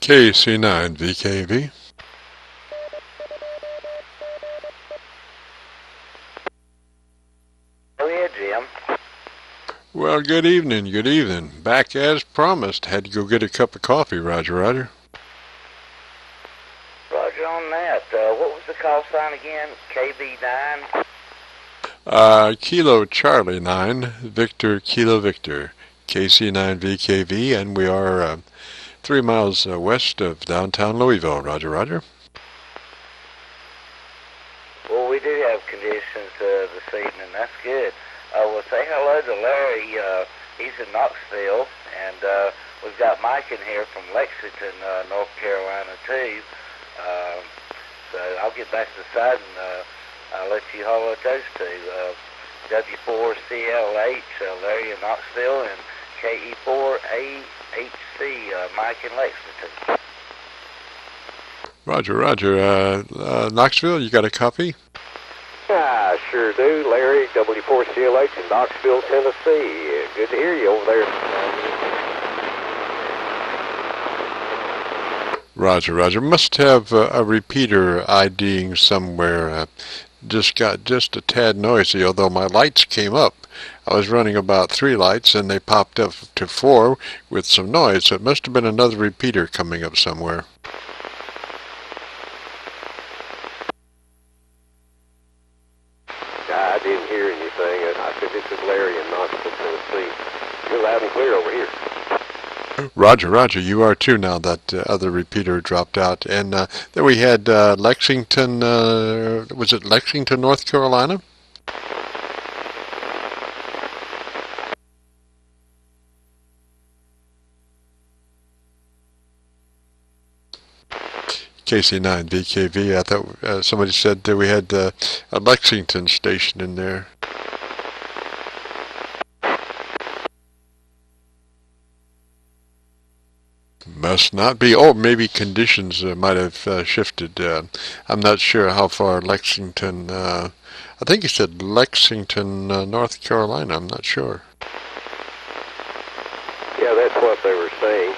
KC9VKV. Go ahead, Jim. Well, good evening, good evening. Back as promised. Had to go get a cup of coffee, Roger. Roger on that. What was the call sign again? KB9? Kilo Charlie 9, Victor Kilo Victor, KC9VKV, and we are 3 miles west of downtown Louisville, Roger. Well, we do have conditions this evening. That's good. We'll say hello to Larry. He's in Knoxville, and we've got Mike in here from Lexington, North Carolina, too. So I'll get back to the side and I'll let you holler at those two. W4CLH, Larry in Knoxville, and KE4AHC, Mike in Lexington. Roger. Knoxville, you got a copy? I sure do. Larry, W4CLH in Knoxville, Tennessee. Good to hear you over there. Roger. Must have a repeater IDing somewhere. Just got just a tad noisy, although my lights came up. I was running about 3 lights and they popped up to 4 with some noise, so it must have been another repeater coming up somewhere. I didn't hear anything. I said, this is Larry in Knoxville, Tennessee. You're loud and clear over here. Roger, you are too now. That other repeater dropped out. And then we had Lexington, was it Lexington, North Carolina? KC9VKV. I thought somebody said that we had a Lexington station in there. Must not be. Oh, maybe conditions might have shifted. I'm not sure how far Lexington. I think he said Lexington, North Carolina. I'm not sure. Yeah, that's what they were saying.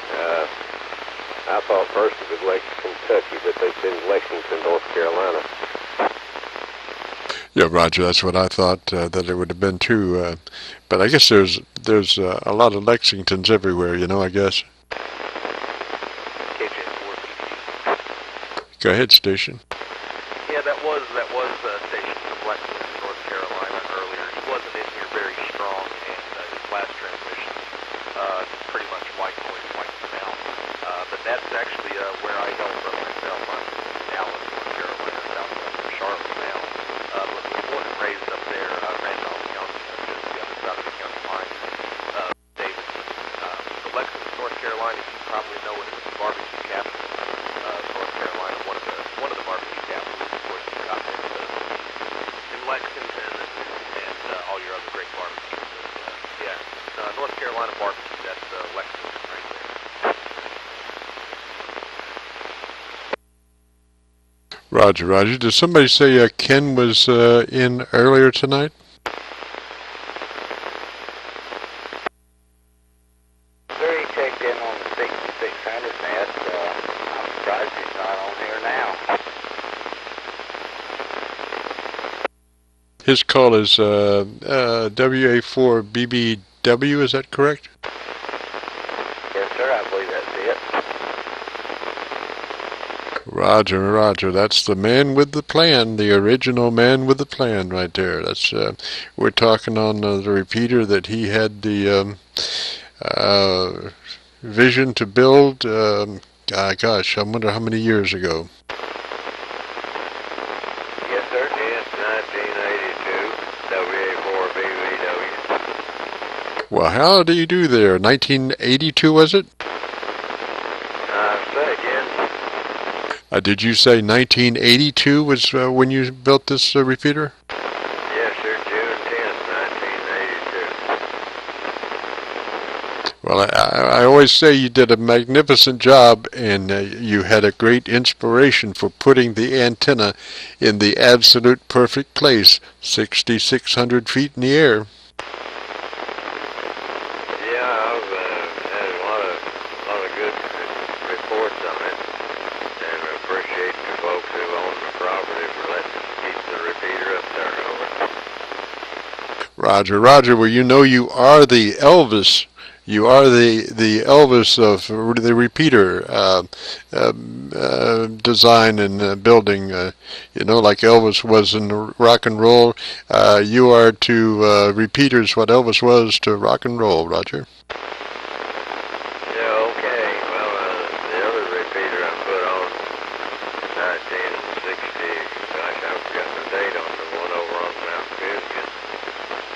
I thought first it was Lexington, Kentucky, but they said Lexington, North Carolina. Yeah, Roger. That's what I thought. That it would have been too. But I guess there's a lot of Lexingtons everywhere. I guess. Go ahead, station. Yeah, that was station from Lexington, North Carolina earlier. He wasn't in here very strong, and his last transmission pretty much white noise wiped him out. But that's actually where I hail from myself. I'm in Dallas, North Carolina, southwest of Charlotte now. But was born and raised up there, Randolph County, just the other side of the county line. Davidson. So Lexington, North Carolina, you probably know it as the barbecue capital. North Carolina, one of the barbecue capitals, of course, you've got there in Lexington and all your other great barbecues. North Carolina barbecue, that's Lexington right there. Roger. Did somebody say Ken was in earlier tonight? Larry checked in on the 6600 net. I'm surprised he's not on here now. His call is WA4BVW, is that correct? Yes, sir, I believe that's it. Roger. That's the man with the plan, the original man with the plan right there. That's we're talking on the repeater that he had the vision to build. Gosh, I wonder how many years ago. Yes, sir. Yes, 1982, WA4BVW. Well, how do you do there? 1982, was it? Say, Jen. Did you say 1982 was when you built this repeater? Yes, sir. June 10th, 1982. Well, I always say you did a magnificent job, and you had a great inspiration for putting the antenna in the absolute perfect place, 6,600 feet in the air. Yeah, I've had a lot of good reports on Roger, Roger. Well, you know you are the Elvis. You are the Elvis of the repeater design and building. You know, like Elvis was in rock and roll. You are to repeaters what Elvis was to rock and roll, Roger. Yeah, okay. Well, the other repeater I put on 1960, gosh, I forgot the date on the one over on Mount Pisgah,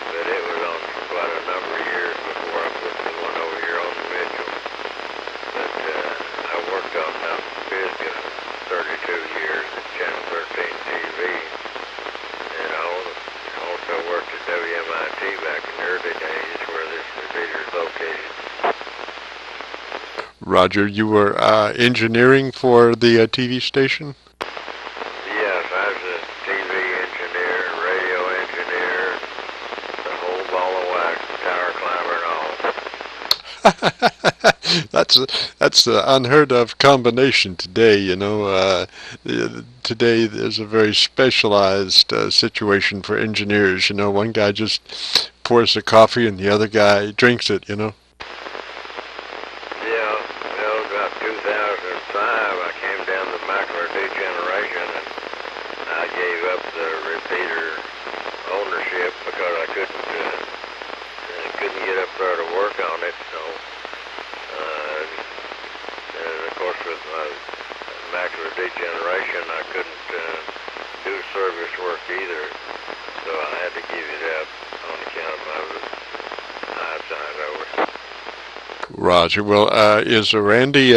but it was on for quite a number of years before I put the one over here on the Mitchell. But I worked on Mount Pisgah 32 years at Channel 13 TV, and I also worked at WMIT back in the early days where this repeater is located. Roger, you were engineering for the TV station? Yes, I was a TV engineer, radio engineer, the whole ball of wax, tower climber and all. That's an unheard of combination today. You know, today there's a very specialized situation for engineers. You know, one guy just pours the coffee and the other guy drinks it. You know. Yeah, well, about 2005, I came down the macular degeneration and I gave up the repeater ownership because I couldn't get up there to work on it. So, and of course, with my macular degeneration, I couldn't do service work either. So I had to give it up on account of my eyesight over. Roger. Well, is Randy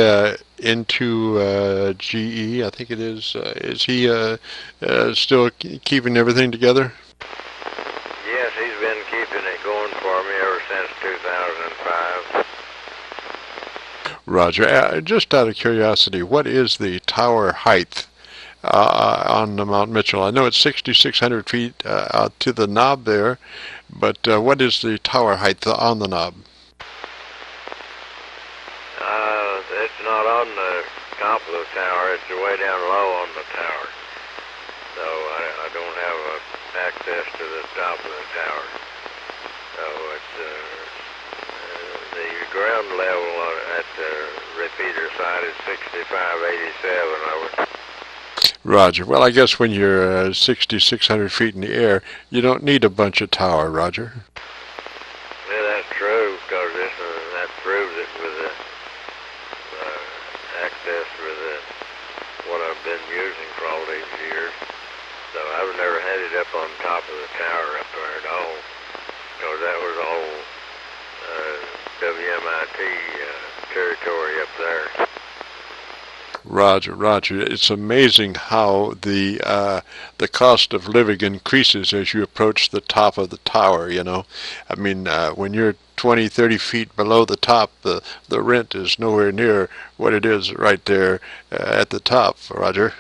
into GE? I think it is. Is he still keeping everything together? Yes, he's been keeping it going for me ever since 2005. Roger. Just out of curiosity, what is the tower height on Mount Mitchell? I know it's 6,600 feet out to the knob there, but what is the tower height on the knob? It's not on the top of the tower, it's way down low on the tower. So I don't have access to the top of the tower. So it's the ground level at the repeater side is 6587. Roger. Well, I guess when you're 6,600 feet in the air, you don't need a bunch of tower, Roger. Yeah, that's true, because that proves it with the access with what I've been using for all these years. So I've never had it up on top of the tower up there at all, because that was all WMIT territory up there. Roger, Roger. It's amazing how the cost of living increases as you approach the top of the tower, you know. I mean, when you're 20, 30 feet below the top, the rent is nowhere near what it is right there at the top, Roger.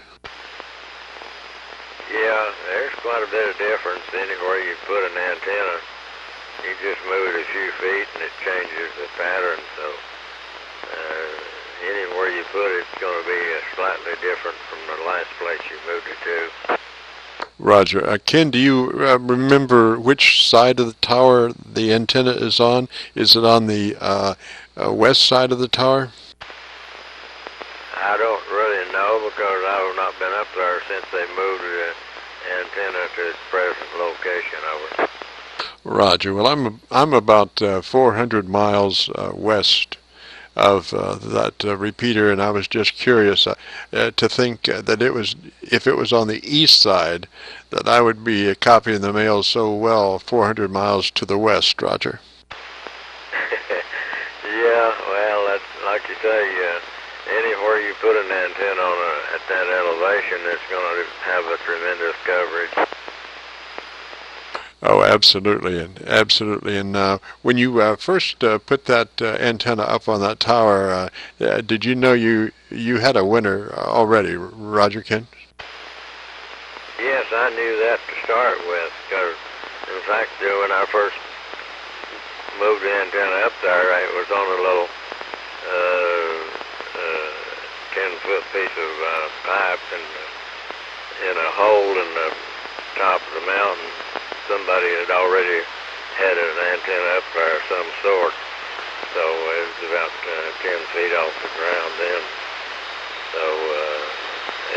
Yeah, there's quite a bit of difference. Anywhere you put an antenna, you just move it a few feet and it changes the pattern, so anywhere you put it, it's going to be slightly different from the last place you moved it to. Roger. Ken, do you remember which side of the tower the antenna is on? Is it on the west side of the tower? I don't really know, because I've not been up there since they moved the antenna to its present location. Over. Roger. Well, I'm about 400 miles west of that repeater, and I was just curious to think that if it was on the east side, that I would be copying the mail so well 400 miles to the west, Roger. Yeah, well, that's like you say, anywhere you put an antenna on at that elevation, it's going to have a tremendous coverage. Oh, absolutely, and when you first put that antenna up on that tower, did you know you had a winner already, Roger Ken? Yes, I knew that to start with, because in fact, when I first moved the antenna up there, it was on a little 10-foot piece of pipe in a hole in the top of the mountain. Somebody had already had an antenna up there of some sort. So it was about 10 feet off the ground then. So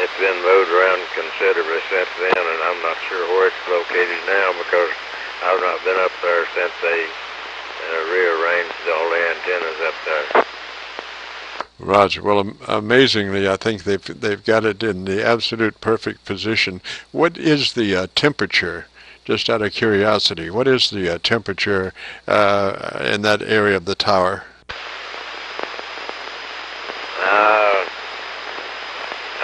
it's been moved around considerably since then, and I'm not sure where it's located now because I've not been up there since they rearranged all the antennas up there. Roger. Well, amazingly, I think they've got it in the absolute perfect position. What is the temperature? Just out of curiosity, what is the temperature in that area of the tower?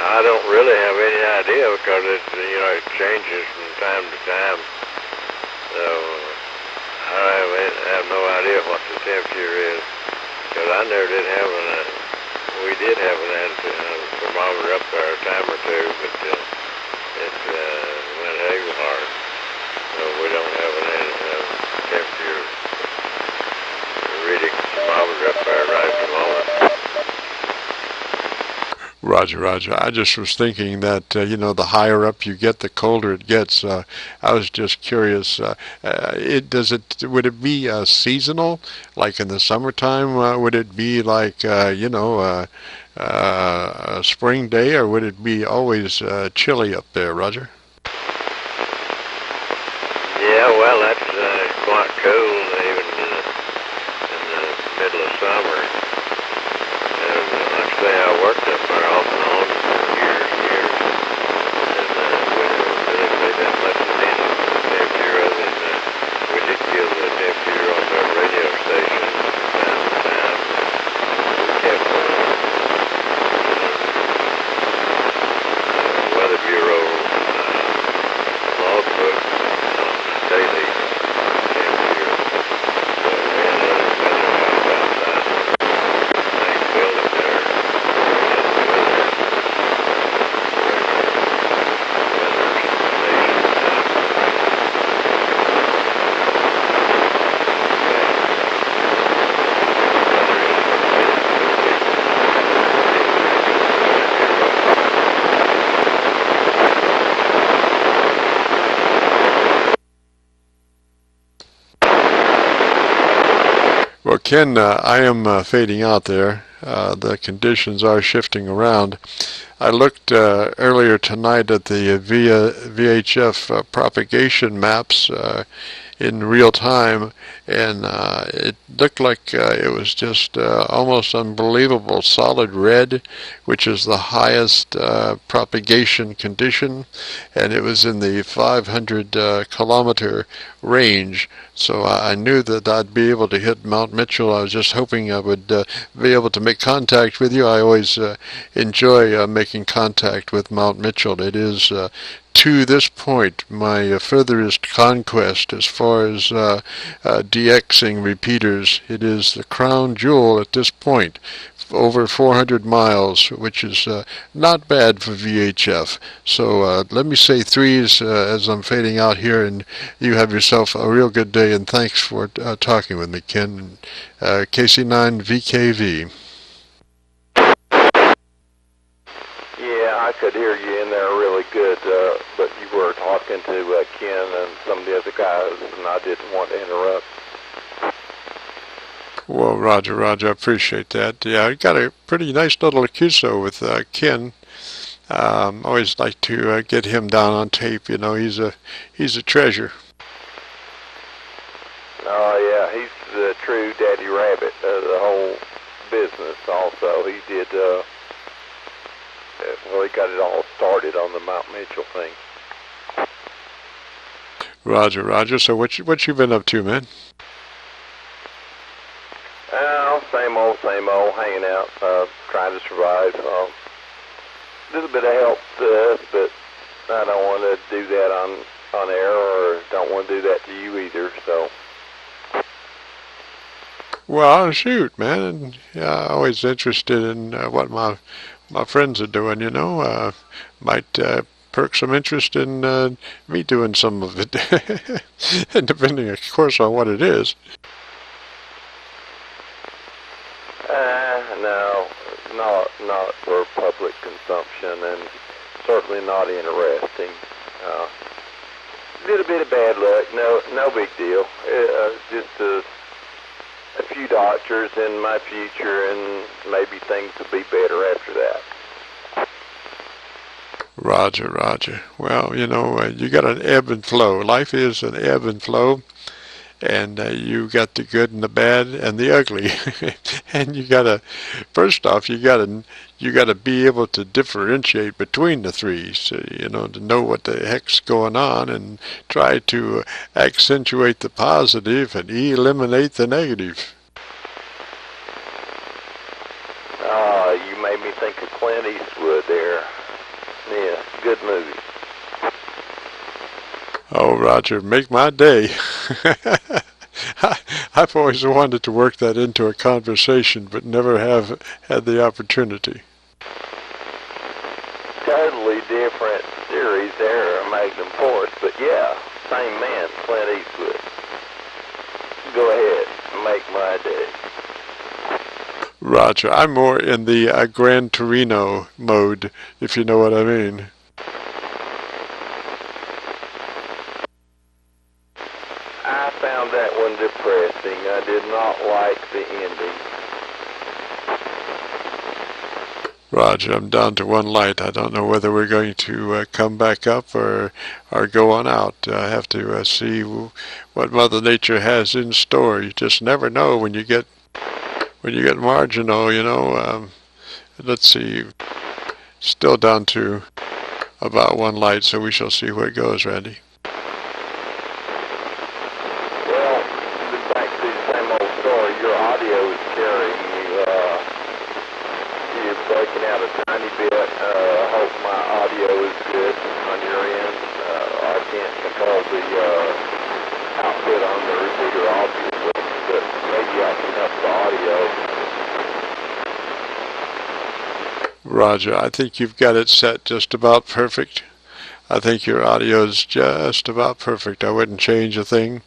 I don't really have any idea because it changes from time to time. So I have no idea what the temperature is because I never did have we did have an thermometer up there a time or two, but it went haywire. So we don't have an temperature reading thermometer up there right at the moment. Roger, Roger. I just was thinking that, the higher up you get, the colder it gets. I was just curious, would it be seasonal, like in the summertime? Would it be like, a spring day, or would it be always chilly up there, Roger? Yeah, well, that's quite cool, even in the middle of summer. Like I say, I worked up there off and on for years and years, and we didn't really pay that much attention to the temperature other than we did feel the temperature on the radio station from time to time. We kept Weather Bureau logbook on the daily temperature, so we had other weather guys outside the main building there. Well, Ken, I am fading out there. The conditions are shifting around. I looked earlier tonight at the VHF propagation maps in real time, and it looked like it was just almost unbelievable. Solid red, which is the highest propagation condition, and it was in the 500 kilometer range. So I knew that I'd be able to hit Mount Mitchell. I was just hoping I would be able to make contact with you. I always enjoy making contact with Mount Mitchell. It is to this point my furthest conquest as far as DXing repeaters. It is the crown jewel at this point. Over 400 miles, which is not bad for VHF. So let me say threes as I'm fading out here, and you have yourself a real good day, and thanks for talking with me, Ken. KC9VKV. Yeah, I could hear you in there really good, but you were talking to Ken and some of the other guys, and I didn't want to interrupt. Well, Roger, I appreciate that. Yeah, I got a pretty nice little Qso with Ken. Always like to get him down on tape. You know, he's a treasure. Oh yeah, he's the true daddy rabbit of the whole business. Also, he did. Well, he got it all started on the Mount Mitchell thing. Roger. So what you been up to, man? Same old, hanging out, trying to survive. A little bit of help to us, but I don't want to do that on air, or don't want to do that to you either. So. Well, shoot, man. Yeah, always interested in what my friends are doing. You know, might perk some interest in me doing some of it, and depending, of course, on what it is. No, not for public consumption, and certainly not interesting. little bit of bad luck. No big deal. Just a few doctors in my future, and maybe things will be better after that. Roger, Roger. Well, you know, you got an ebb and flow. Life is an ebb and flow, and you got the good and the bad and the ugly. And you gotta, first off, you gotta be able to differentiate between the three. So, you know, to know what the heck's going on and try to accentuate the positive and eliminate the negative. You made me think of Clint Eastwood there. Yeah, good movie. Oh, Roger, make my day. I've always wanted to work that into a conversation, but never have had the opportunity. Totally different series there, Magnum Force, but yeah, same man, Clint Eastwood. Go ahead, make my day. Roger, I'm more in the Gran Torino mode, if you know what I mean. I found that one depressing. I did not like the ending. Roger, I'm down to one light. I don't know whether we're going to come back up or go on out. I have to see what Mother Nature has in store. You just never know when you get marginal, you know. Let's see, still down to about one light, so we shall see where it goes, Randy. Well, back to the same old story. Your audio is carrying you. You're breaking out a tiny bit. I hope my audio is good on your end. I can't control the output on the repeater, obviously, but maybe I can help the audio. Roger, I think you've got it set just about perfect. I think your audio is just about perfect. I wouldn't change a thing.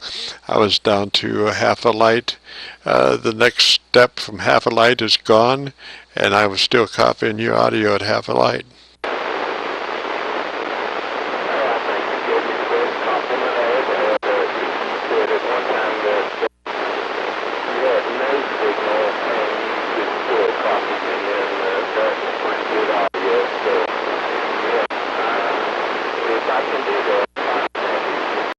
I was down to half a light. The next step from half a light is gone, and I was still copying your audio at half a light.